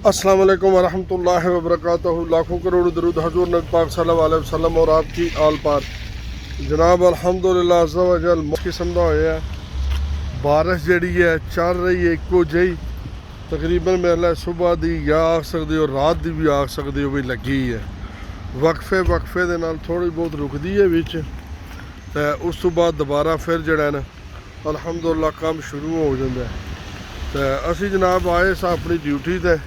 अस्सलाम वालेकुम वरहमतुल्लाहि वबरकातुहू। लाखों करोड़ दरूद हजूर नबी पाक सल्लल्लाहु अलैहि वसल्लम और आपकी आल पार। जनाब अल्हम्दुलिल्लाह अज़्ज़ा व जल किस्म का होया बारिश जी है चल रही है इको जी तकरीबन मेरे सुबह की या आख सकते हो रात की भी आख सकते हो भी लगी है। वक्फे वक्फे के नाल थोड़ी बहुत रुकती है बिच ते उस तो बाद दोबारा फिर जड़ा ना अल्हम्दुलिल्लाह काम शुरू हो जाता है। तो असी जनाब आए सा अपनी ड्यूटी ते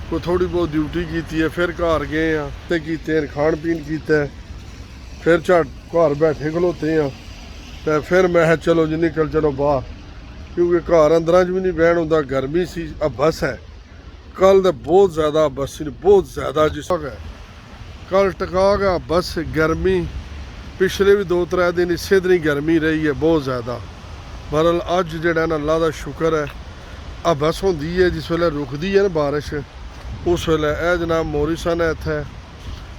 कोई थोड़ी बहुत ड्यूटी की है, फिर घर गए हैं ते कीते खाण पीन किया, फिर झट घर बैठे खलोते हैं तो फिर मैं चलो जी निकल चलो बाहर, क्योंकि घर अंदर च भी नहीं बहन होंदा, गर्मी सी। बस है कल तो बहुत ज़्यादा बस सी बहुत ज़्यादा जिस है कल टका गया बस गर्मी। पिछले भी 2-3 दिन इसे तरह गर्मी रही है बहुत ज़्यादा। बहरहाल अज जड़ा ना अल्लाह का शुक्र है बस होंदी है जिस वेले रुकती है ना बारिश उस वेले ए जनाब मोरिसन है इत्थे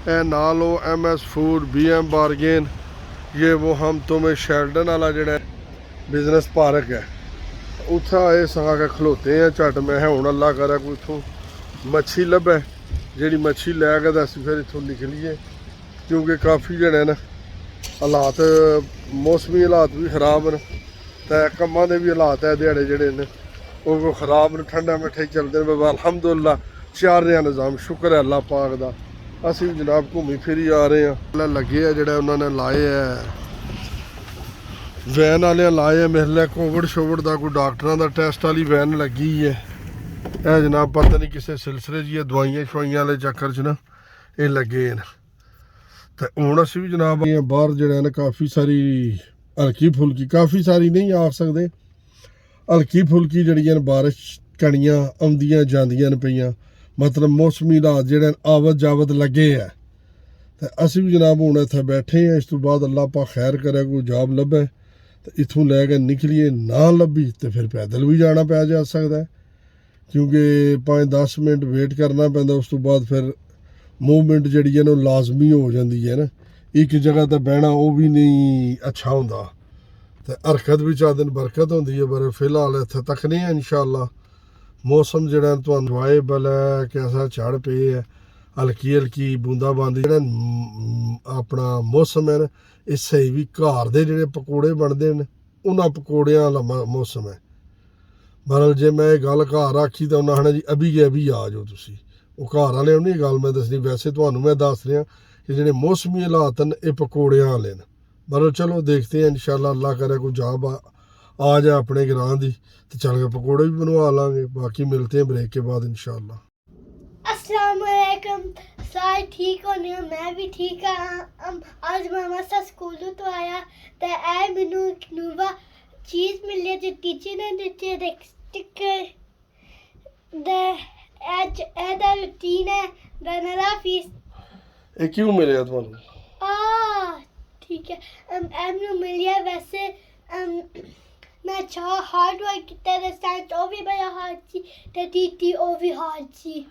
ए नालो MS फूड BM बारगेन ये वो हम तुम्हें शेल्डन वाला जड़ा बिजनेस पार्क है उत्थे आए सगा के खलोते हैं झट। मैं हूँ अल्लाह करे कोई इतों मच्छी लभे जी मच्छी लैके तो असीं फिर इतों निकलीए, क्योंकि काफ़ी जड़े न हालात मौसमी हालात भी खराब न तो कम्मां दे भी हालात है दिहाड़े जड़े न वो खराब न, ठंडा मिठे चलते हैं। अल्हम्दुलिल्लाह चार रहा निज़ाम, शुक्र है अल्लाह पाक दा। असीं जनाब घूमी फिरी आ रहे हैं। लगे है जड़े उन्होंने लाए है वैन वाले लाए है मेरे लिए कोविड शोविड का कोई डॉक्टरों का टेस्ट वाली वैन लगी है। यह जनाब पता नहीं किसी सिलसिले जी दवाइयां शवाइयां वाले चक्कर च ना ये लगे न। तो हूँ असी भी जनाब बाहर जड़ा ना काफ़ी सारी हल्की फुल्की, काफ़ी सारी नहीं आ सकते, हल्की फुल्की जड़ियां बारिश कणियां आउंदियां जांदियां पईयां, मतलब मौसमी हालात जड़े आवत जावत लगे है। तो असी भी जनाब हूँ इत्थे बैठे हैं। इस तो बाद अल्लाह पाक खैर करे कोई जॉब लभे तो इत्थों लैके निकलीए, ना लभी तो फिर पैदल भी जाना पै जा सकता है, क्योंकि 5-10 मिनट वेट करना पैंदा। उस तो बाद फिर मूवमेंट जी है ना लाजमी हो जाती है ना, एक जगह तो बहना वो भी नहीं अच्छा होंदा। तो हरकत भी चाह दिन बरकत होंदी है। पर फिलहाल इत्थे तकने हैं इंशाअल्लाह मौसम जड़ा तो इन्जॉयबल है, कैसा चढ़ पे है, हल्की हल्की बूंदाबांदी जड़ा अपना मौसम है ना इस सही भी घर दे जेह्ड़े पकौड़े बनते हैं उन्होंने पकौड़ियां वाला मौसम है। बहरहाल जे मैं ये गल घर आखी तो उन्हें आखना जी अभी आ जाओ तुसी, वो घर वाले उन्हें गल मैं दसनी, वैसे तुहानू मैं दस रहा कि जेह्ड़े मौसमी हालात न ये पकौड़ियां वाले न। बहरहाल चलो देखते हैं इंशाअल्लाह अल्लाह करे कोई जॉब आ जाए अपने ग्रां दी तो चल के पकौड़े भी बनवा लांगे। बाकी मिलते हैं ब्रेक के बाद इंशाअल्लाह। अस्सलाम वालेकुम, सारे ठीक होने, मैं भी ठीक हाँ। आज मामा सा स्कूल तो आया तो ए मैनू एक नवा चीज़ मिली जो टीचर ने दी है स्टिकर दा रूटीन है दा फीस ये क्यों मिले तुहानू? ठीक है मैनू मिलिया। वैसे मैं अच्छा हार्ड वर्क किया ते साइंस वो भी बड़ा हार्ड सी ते टीटी वो भी हार्ड सी।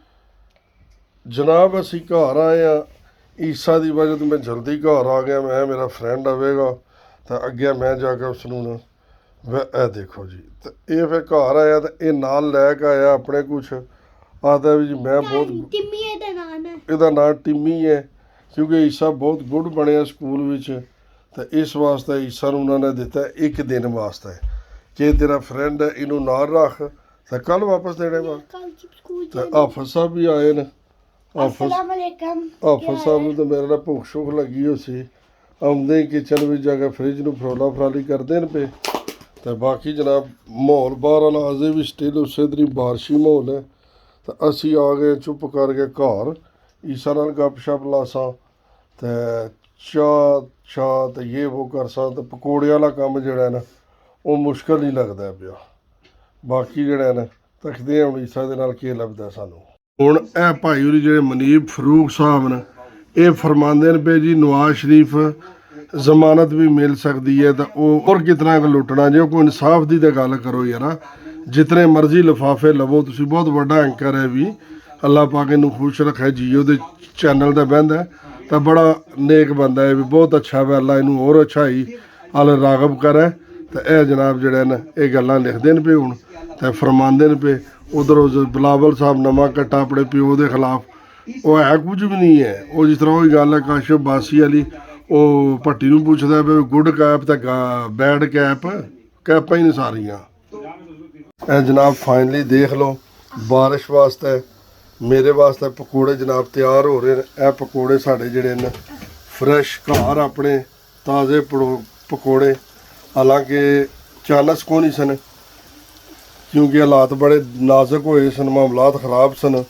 जनाब असी घर आए हैं ईसा की वजह तो मैं जल्दी घर आ गया। मैं मेरा फ्रेंड आवेगा तो अगे मैं जाकर उसनू ना ए देखो जी तो ये फिर घर आया तो ये नाल लैके आया अपने कुछ आता भी जी मैं बहुत टिम्मी दा नाम है, ਇਹਦਾ नाम टिम्मी है, क्योंकि ईसा बहुत गुड बनया स्कूल विच। तो इस वास्ते ईसा नूं उन्होंने दिता एक दिन वास्ते कि तेरा फ्रेंड है इनू नाल रख तो कल वापस देने वा। तो हाफिज साहब भी आए न। हाफिज साहब तो मेरे ना भुख शुख लगी हो सी, आउंदे ही किचन में जाके फ्रिज नूं फरोला फराली करते न पे। तो बाकी जनाब माहौल बाहर वाला अजे भी स्टिल उसे तरह बारिशी माहौल है। तो असी आ गए चुप करके घर, ईसा नाल गप शप लासा तो चाह तो ये वो करसा तो पकौड़े वाला काम जड़ा ना वो मुश्किल ही लगता पिया। बाकी जड़ा ना तकते हैं ईसा दे नाल की लभदा सानू। हुण ए भाई होरी जेह्ड़े मनीब फरूक साहब न ये फरमांदे न पे जी नवाज शरीफ जमानत भी मिल सकती है तो और कितना लुटना जो कोई इंसाफ की तो गल करो यार। जितने मर्जी लिफाफे लवो तुसी, बहुत बड़ा एंकर है भी अल्लाह पाक इनू खुश रखे। जियो दे चैनल का बंद है तो बड़ा नेक बंदा है भी, बहुत अच्छा है। अल्लाह इनू और अच्छाई अल रागब करे ਤੇ ਇਹ ਜਨਾਬ ਜਿਹੜੇ ਨੇ ਇਹ ਗੱਲਾਂ ਲਿਖਦੇ ਨੇ ਪਏ ਹੁਣ ਤੇ ਫਰਮਾਉਂਦੇ ਨੇ ਪਏ। ਉਧਰ ਬਿਲਾਵਲ ਸਾਹਿਬ ਨਵਾਂ ਕੱਟਾ ਆਪਣੇ ਪਿਓ ਦੇ ਖਿਲਾਫ, ਉਹ ਹੈ ਕੁਝ ਵੀ ਨਹੀਂ ਹੈ। ਉਹ ਜਿਸ ਤਰ੍ਹਾਂ ਉਹੀ ਗੱਲ ਹੈ ਕਾਸ਼ਫ ਬਾਸੀ ਵਾਲੀ, ਉਹ ਭੱਟੀ ਨੂੰ ਪੁੱਛਦਾ ਵੀ ਗੁੱਡ ਕੈਪ ਤੇ ਬੈਡ ਕੈਪ, ਕੈਪਾਂ ਹੀ ਨੇ ਸਾਰੀਆਂ। ਇਹ ਜਨਾਬ ਫਾਈਨਲੀ ਦੇਖ ਲਓ ਬਾਰਿਸ਼ ਵਾਸਤੇ ਮੇਰੇ ਵਾਸਤੇ ਪਕੌੜੇ ਜਨਾਬ ਤਿਆਰ ਹੋ ਰਹੇ ਨੇ। ਇਹ ਪਕੌੜੇ ਸਾਡੇ ਜਿਹੜੇ ਨੇ ਫਰੈਸ਼ ਘਰ ਆਪਣੇ ਤਾਜ਼ੇ ਪਕੌੜੇ, ਹਾਲਾਂਕਿ ਚਾਨਸ ਕੋ ਨਹੀਂ ਸਨ ਕਿਉਂਕਿ ਹਾਲਾਤ ਬੜੇ ਨਾਜ਼ੁਕ ਹੋਏ ਸਨ, ਮਾਮਲਾਤ ਖਰਾਬ ਸਨ,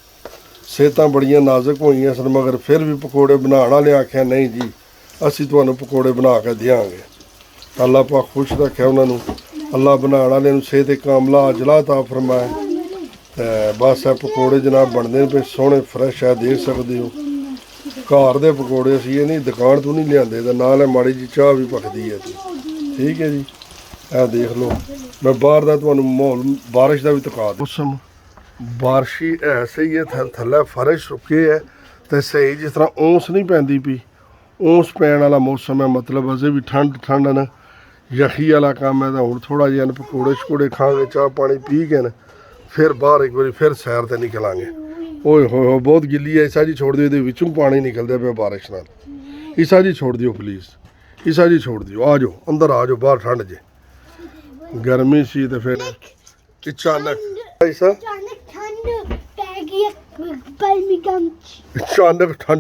ਸਿਹਤਾਂ ਬੜੀਆਂ ਨਾਜ਼ੁਕ ਹੋਈਆਂ ਸਨ, ਮਗਰ ਫਿਰ ਵੀ ਪਕੌੜੇ ਬਣਾਉਣ ਵਾਲੇ ਆਖਿਆ ਨਹੀਂ ਜੀ ਅਸੀਂ ਤੁਹਾਨੂੰ ਪਕੌੜੇ ਬਣਾ ਕੇ ਦਿਆਂਗੇ। ਅੱਲਾਹ ਪਾਕ ਖੁਸ਼ ਰੱਖਿਆ ਉਹਨਾਂ ਨੂੰ, ਅੱਲਾਹ ਬਣਾਉਣ ਵਾਲੇ ਨੂੰ ਸਿਹਤ ਕਾਮਲਾ ਅਜਲਾ ਤਾ ਫਰਮਾਏ। ਤੇ ਬਸ ਇਹ ਪਕੌੜੇ ਜਨਾਬ ਬਣਦੇ ਨੇ ਪਏ ਸੋਹਣੇ ਫਰੈਸ਼ ਹੈ, ਦੇਖ ਸਕਦੇ ਹੋ ਘਰ ਦੇ ਪਕੌੜੇ। ਅਸੀਂ ਇਹ ਨਹੀਂ ਦੁਕਾਨ ਤੋਂ ਨਹੀਂ ਲਿਆਂਦੇ, ਤੇ ਨਾਲ ਇਹ ਮਾੜੀ ਜੀ ਚਾਹ ਵੀ ਪੱਕਦੀ ਹੈ। ਠੀਕ ਹੈ ਜੀ, ਇਹ ਦੇਖ ਲਓ। ਮੈਂ ਬਾਹਰ ਦਾ ਤੁਹਾਨੂੰ ਮਾਹੌਲ ਬਾਰਿਸ਼ ਦਾ ਵੀ ਦਿਖਾ ਦਿਆਂ। ਮੌਸਮ ਬਾਰਿਸ਼ੀ ਹੈ ਸਹੀ ਹੈ, ਥੱਲੇ ਫਰਸ਼ ਰੁਕੇ ਹੈ ਤੇ ਸਹੀ ਜਿਸ ਤਰ੍ਹਾਂ ਓਸ ਨਹੀਂ ਪੈਂਦੀ ਪਈ, ਓਸ ਪੈਣ ਵਾਲਾ ਮੌਸਮ ਹੈ। ਮਤਲਬ ਅਜੇ ਵੀ ਠੰਡ ਨਾ ਯਖੀ ਵਾਲਾ ਕੰਮ ਹੈ। ਤਾਂ ਹੁਣ ਥੋੜ੍ਹਾ ਜਿਹਾ ਪਕੌੜੇ ਸ਼ਕੌੜੇ ਖਾਂਗੇ, ਚਾਹ ਪਾਣੀ ਪੀ ਕੇ ਨਾ ਫਿਰ ਬਾਹਰ ਇੱਕ ਵਾਰੀ ਫਿਰ ਸੈਰ 'ਤੇ ਨਿਕਲਾਂਗੇ। ਓਏ ਹੋਏ ਬਹੁਤ ਗਿੱਲੀ ਹੈ ਈਸਾ ਜੀ, ਛੋੜ ਦਿਓ, ਇਹਦੇ ਵਿੱਚੋਂ ਪਾਣੀ ਨਿਕਲਦਾ ਪਿਆ ਬਾਰਿਸ਼ ਨਾਲ। ਈਸਾ ਜੀ ਛੋੜ ਦਿਓ ਪਲੀਜ਼, ਈਸਾ ਜੀ ਛੋੜ ਦਿਓ, ਆ ਜਾਓ ਅੰਦਰ ਆ ਜਾਓ, ਬਾਹਰ ਠੰਡ ਜੇ ਗਰਮੀ ਸੀ ਤੇ ਫਿਰ ਅਚਾਨਕ ਈਸਾ ਅਚਾਨਕ ਠੰਡ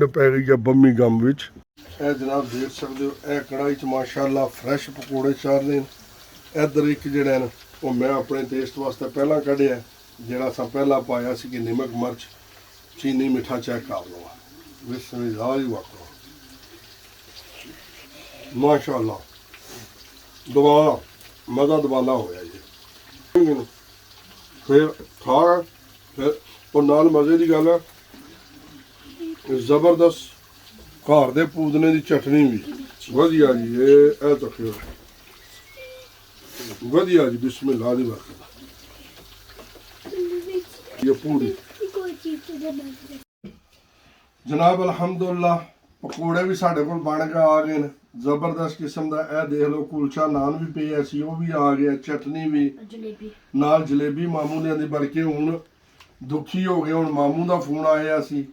ਪੈ ਗਈ ਹੈ ਬਰਮਿੰਘਮ ਵਿੱਚ। ਇਹ ਜਨਾਬ ਦੇਖ ਸਕਦੇ ਹੋ ਇਹ ਕੜਾਹੀ 'ਚ ਮਾਸ਼ਾਅੱਲਾ ਫਰੈਸ਼ ਪਕੌੜੇ ਚਾੜ ਰਹੇ ਨੇ। ਇੱਧਰ ਇੱਕ ਜਿਹੜਾ ਨਾ ਉਹ ਮੈਂ ਆਪਣੇ ਟੇਸਟ ਵਾਸਤੇ ਪਹਿਲਾਂ ਕੱਢਿਆ, ਜਿਹੜਾ ਅਸਾਂ ਪਹਿਲਾਂ ਪਾਇਆ ਸੀ ਕਿ ਨਮਕ ਮਿਰਚ ਚੀਨੀ ਮਿੱਠਾ ਚੈੱਕ ਕਰ ਲਓ। ਬਿਸਮਿਲ੍ਲਾਹ ਵਾਕੋ ਮਾਸ਼ਾਅੱਲਾ ਦੁਬਾਰਾ ਮਜ਼ਾ ਦੁਬਾਰਾ ਹੋਇਆ ਜੀ। ਫਿਰ ਖਾ ਫਿਰ ਉਹ ਨਾਲ ਮਜ਼ੇ ਦੀ ਗੱਲ ਹੈ ਜ਼ਬਰਦਸਤ ਘਰ ਦੇ ਪੂਦਨੇ ਦੀ ਚਟਨੀ ਵੀ ਵਧੀਆ ਜੀ। ਇਹ ਤੱਕਿਓ ਵਧੀਆ ਜੀ, ਬਿਸਮਿਲ੍ਲਾਹ ਦੀ ਬਰਕਤ। ਇਹ ਪੂਰੀ ਜਨਾਬ ਅਲਹਮਦੁਲਿल्लाह ਪਕੌੜੇ ਵੀ ਸਾਡੇ ਕੋਲ ਬਣ ਕੇ ਆ ਗਏ ਨੇ ਜ਼ਬਰਦਸਤ ਕਿਸਮ ਦਾ। ਇਹ ਦੇਖ ਲਓ ਕੁਲਚਾ ਨਾਨ ਵੀ ਪਿਆ ਸੀ, ਉਹ ਵੀ ਆ ਗਿਆ, ਚਟਨੀ ਵੀ ਨਾਲ ਜਲੇਬੀ ਮਾਮੂ ਨੇ ਦੀ। ਬਲਕਿ ਹੁਣ ਦੁਖੀ ਹੋ ਗਏ, ਹੁਣ ਮਾਮੂ ਦਾ ਫੋਨ ਆਇਆ ਸੀ,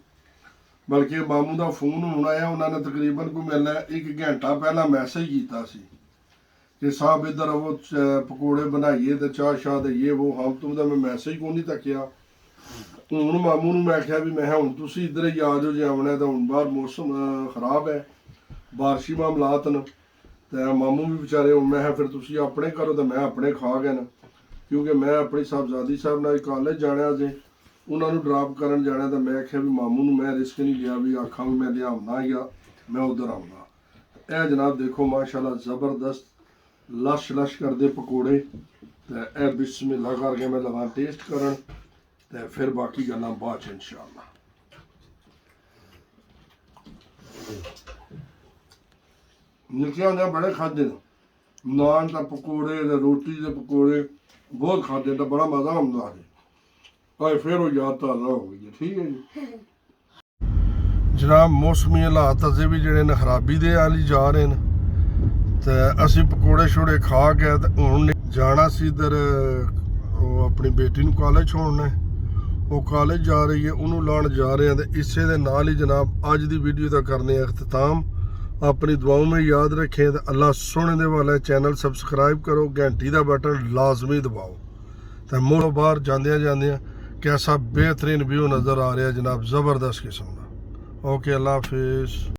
ਬਲਕਿ ਮਾਮੂ ਦਾ ਫੋਨ ਹੁਣ ਆਇਆ। ਉਹਨਾਂ ਨੇ ਤਕਰੀਬਨ ਕੋਈ ਮਿਲਣਾ 1 ਘੰਟਾ ਪਹਿਲਾਂ ਮੈਸੇਜ ਕੀਤਾ ਸੀ कि साहब इधर वो पकौड़े बनाइए तो चाह शाह दे ये वो हम तुम मैं मैसेज को नहीं तकिया। हूँ मामू मैं आख्या भी मैं हूँ तुम इधर ही आ जाओ जे आना तो हूँ बाहर मौसम खराब है, बारिशी मामलात न, तो मामू भी बेचारे हूँ मैं फिर तुम अपने करो तो मैं अपने खा गए न, क्योंकि मैं अपनी साहबजादी साहब नाल कॉलेज जाना जे उन्होंने ड्रॉप करन जाना। तो मैं आख्या भी मामू मैं रिस्क नहीं लिया भी आखा भी मैं लिया या मैं उधर आऊँगा। यह जनाब देखो माशाल्लाह ज़बरदस्त लश लश करते पकौड़े। तो यह बिस्मिल्लाह करके मैं लगा टेस्ट करन तो फिर बाकी गल्लां बाद च इंशाअल्लाह। निक्के होंदे बड़े खादे नान का पकौड़े रोटी के पकौड़े बहुत खादे, तो बड़ा मज़ा आंदा है। फिर वो याद ताज़ा हो गई। ठीक है जी जनाब, मौसमी हालात अजे भी जेडे ने खराबी दे वाली जा रहे हैं। तो असी पकौड़े छोड़े खा के हूँ जाना सी इधर अपनी बेटी नूं कॉलेज छोड़ना, वो कॉलेज जा रही है, उन्होंने लाण जा रहे हैं। तो इसे दे नाल ही जनाब अज दी वीडियो का करने अख्ताम। अपनी दुआओं में याद रखें तो अल्लाह सोने दे वाला चैनल सबसक्राइब करो, घंटी का बटन लाजमी दबाओ। तो मोड़ बाहर जांदियां जांदियां कैसा बेहतरीन व्यू नज़र आ रहा है जनाब, ज़बरदस्त किस्म का। ओके अल्लाह हाफिज़।